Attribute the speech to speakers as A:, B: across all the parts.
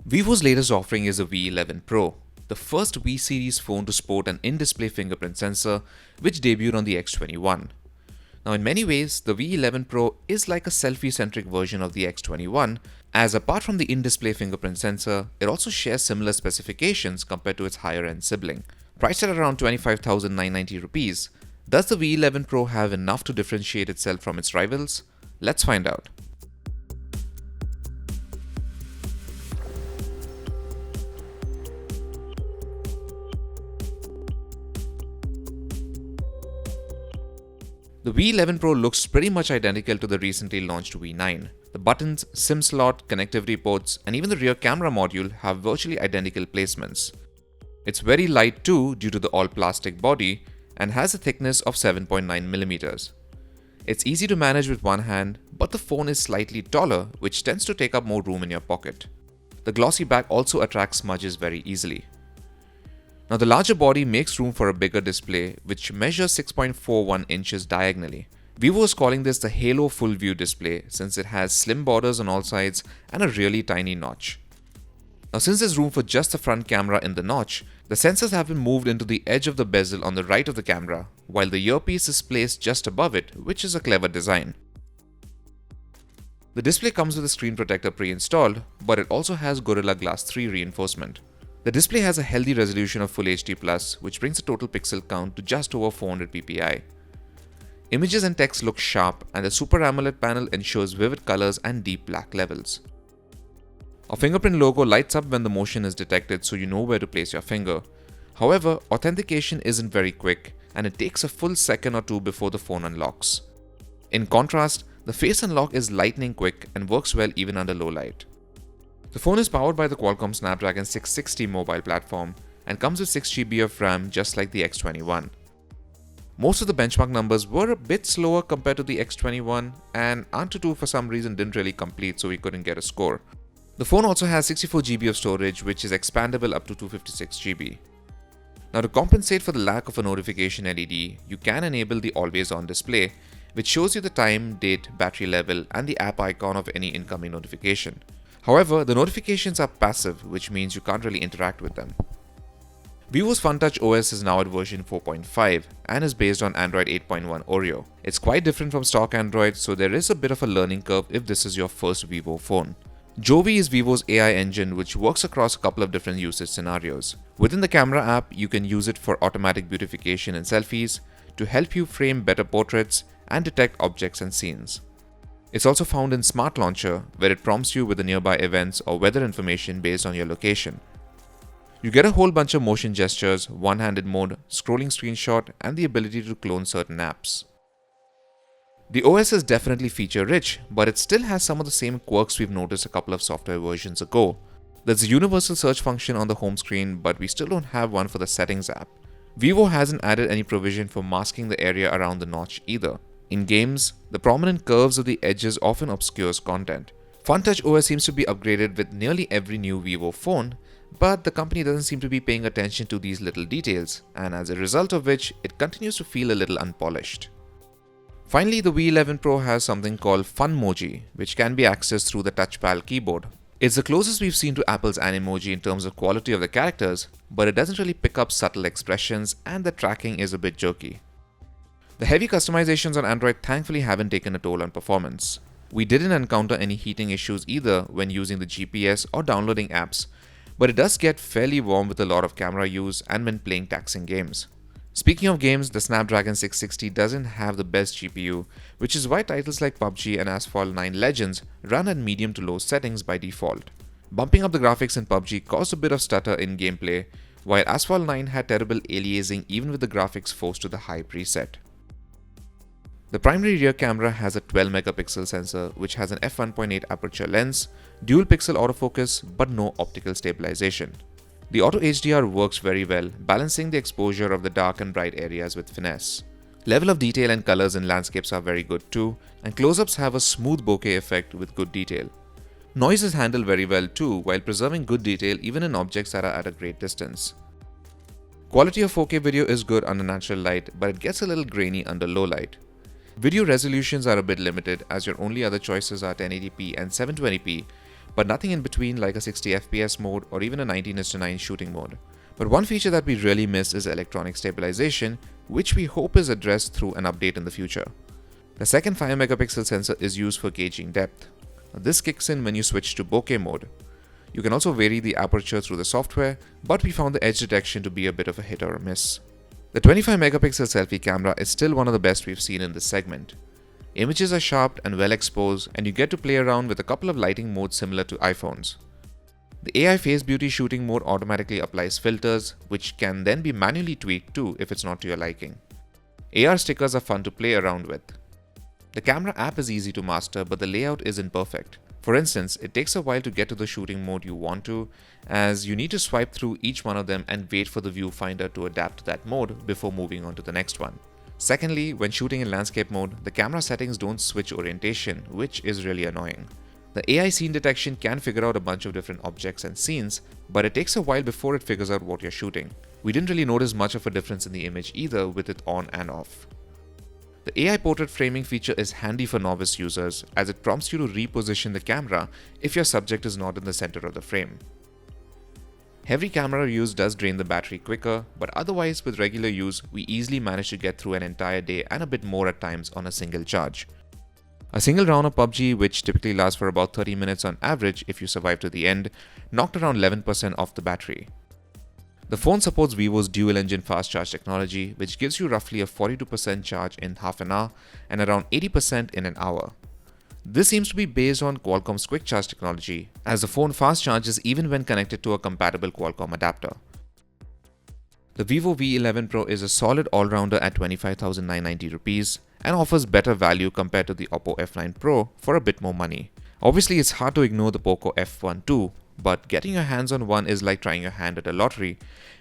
A: Vivo's latest offering is the V11 Pro, the first V series phone to sport an in-display fingerprint sensor, which debuted on the X21. Now, in many ways, the V11 Pro is like a selfie-centric version of the X21, as apart from the in-display fingerprint sensor, it also shares similar specifications compared to its higher-end sibling. Priced at around 25,990 rupees, does the V11 Pro have enough to differentiate itself from its rivals? Let's find out. The V11 Pro looks pretty much identical to the recently launched V9. The buttons, SIM slot, connectivity ports, and even the rear camera module have virtually identical placements. It's very light too due to the all-plastic body and has a thickness of 7.9mm. It's easy to manage with one hand, but the phone is slightly taller, which tends to take up more room in your pocket. The glossy back also attracts smudges very easily. Now, the larger body makes room for a bigger display, which measures 6.41 inches diagonally. Vivo is calling this the Halo Full View display since it has slim borders on all sides and a really tiny notch. Now, since there's room for just the front camera in the notch, the sensors have been moved into the edge of the bezel on the right of the camera, while the earpiece is placed just above it, which is a clever design. The display comes with a screen protector pre-installed, but it also has Gorilla Glass 3 reinforcement. The display has a healthy resolution of Full HD+, which brings the total pixel count to just over 400 ppi. Images and text look sharp, and the Super AMOLED panel ensures vivid colors and deep black levels. A fingerprint logo lights up when the motion is detected, so you know where to place your finger. However, authentication isn't very quick, and it takes a full second or two before the phone unlocks. In contrast, the face unlock is lightning quick and works well even under low light. The phone is powered by the Qualcomm Snapdragon 660 mobile platform and comes with 6GB of RAM just like the X21. Most of the benchmark numbers were a bit slower compared to the X21, and Antutu for some reason didn't really complete, so we couldn't get a score. The phone also has 64GB of storage, which is expandable up to 256GB. Now, to compensate for the lack of a notification LED, you can enable the always on display, which shows you the time, date, battery level, and the app icon of any incoming notification. However, the notifications are passive, which means you can't really interact with them. Vivo's FunTouch OS is now at version 4.5 and is based on Android 8.1 Oreo. It's quite different from stock Android, so there is a bit of a learning curve if this is your first Vivo phone. Jovi is Vivo's AI engine, which works across a couple of different usage scenarios. Within the camera app, you can use it for automatic beautification and selfies, to help you frame better portraits and detect objects and scenes. It's also found in Smart Launcher, where it prompts you with the nearby events or weather information based on your location. You get a whole bunch of motion gestures, one-handed mode, scrolling screenshot, and the ability to clone certain apps. The OS is definitely feature-rich, but it still has some of the same quirks we've noticed a couple of software versions ago. There's a universal search function on the home screen, but we still don't have one for the Settings app. Vivo hasn't added any provision for masking the area around the notch either. In games, the prominent curves of the edges often obscures content. FunTouch OS seems to be upgraded with nearly every new Vivo phone, but the company doesn't seem to be paying attention to these little details, and as a result of which, it continues to feel a little unpolished. Finally, the V11 Pro has something called Funmoji, which can be accessed through the touchpad keyboard. It's the closest we've seen to Apple's Animoji in terms of quality of the characters, but it doesn't really pick up subtle expressions, and the tracking is a bit jerky. The heavy customizations on Android thankfully haven't taken a toll on performance. We didn't encounter any heating issues either when using the GPS or downloading apps, but it does get fairly warm with a lot of camera use and when playing taxing games. Speaking of games, the Snapdragon 660 doesn't have the best GPU, which is why titles like PUBG and Asphalt 9 Legends run at medium to low settings by default. Bumping up the graphics in PUBG caused a bit of stutter in gameplay, while Asphalt 9 had terrible aliasing even with the graphics forced to the high preset. The primary rear camera has a 12 megapixel sensor which has an f1.8 aperture lens, dual pixel autofocus but no optical stabilization. The auto HDR works very well, balancing the exposure of the dark and bright areas with finesse. Level of detail and colors in landscapes are very good too, and close-ups have a smooth bokeh effect with good detail. Noise is handled very well too, while preserving good detail even in objects that are at a great distance. Quality of 4K video is good under natural light, but it gets a little grainy under low light. Video resolutions are a bit limited as your only other choices are 1080p and 720p, but nothing in between like a 60 FPS mode or even a 19:9 shooting mode. But one feature that we really miss is electronic stabilization, which we hope is addressed through an update in the future. The second 5-megapixel sensor is used for gauging depth. This kicks in when you switch to bokeh mode. You can also vary the aperture through the software, but we found the edge detection to be a bit of a hit or a miss. The 25-megapixel selfie camera is still one of the best we've seen in this segment. Images are sharp and well exposed, and you get to play around with a couple of lighting modes similar to iPhones. The AI Face Beauty shooting mode automatically applies filters, which can then be manually tweaked too if it's not to your liking. AR stickers are fun to play around with. The camera app is easy to master, but the layout isn't perfect. For instance, it takes a while to get to the shooting mode you want to, as you need to swipe through each one of them and wait for the viewfinder to adapt to that mode before moving on to the next one. Secondly, when shooting in landscape mode, the camera settings don't switch orientation, which is really annoying. The AI scene detection can figure out a bunch of different objects and scenes, but it takes a while before it figures out what you're shooting. We didn't really notice much of a difference in the image either with it on and off. The AI portrait framing feature is handy for novice users, as it prompts you to reposition the camera if your subject is not in the center of the frame. Heavy camera use does drain the battery quicker, but otherwise with regular use, we easily manage to get through an entire day and a bit more at times on a single charge. A single round of PUBG, which typically lasts for about 30 minutes on average if you survive to the end, knocked around 11% off the battery. The phone supports Vivo's dual-engine fast charge technology, which gives you roughly a 42% charge in half an hour and around 80% in an hour. This seems to be based on Qualcomm's quick charge technology, as the phone fast charges even when connected to a compatible Qualcomm adapter. The Vivo V11 Pro is a solid all-rounder at 25,990 rupees and offers better value compared to the Oppo F9 Pro for a bit more money. Obviously, it's hard to ignore the Poco F1 too, but getting your hands on one is like trying your hand at a lottery,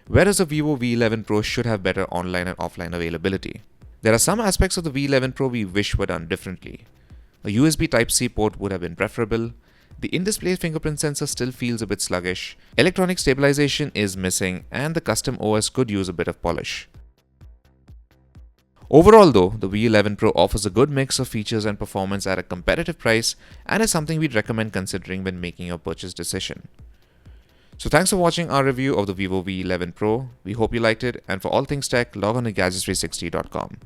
A: whereas the Vivo V11 Pro should have better online and offline availability. There are some aspects of the V11 Pro we wish were done differently. A USB Type-C port would have been preferable. The in-display fingerprint sensor still feels a bit sluggish. Electronic stabilization is missing, and the custom OS could use a bit of polish. Overall though, the V11 Pro offers a good mix of features and performance at a competitive price and is something we'd recommend considering when making your purchase decision. So thanks for watching our review of the Vivo V11 Pro. We hope you liked it, and for all things tech, log on to gadgets360.com.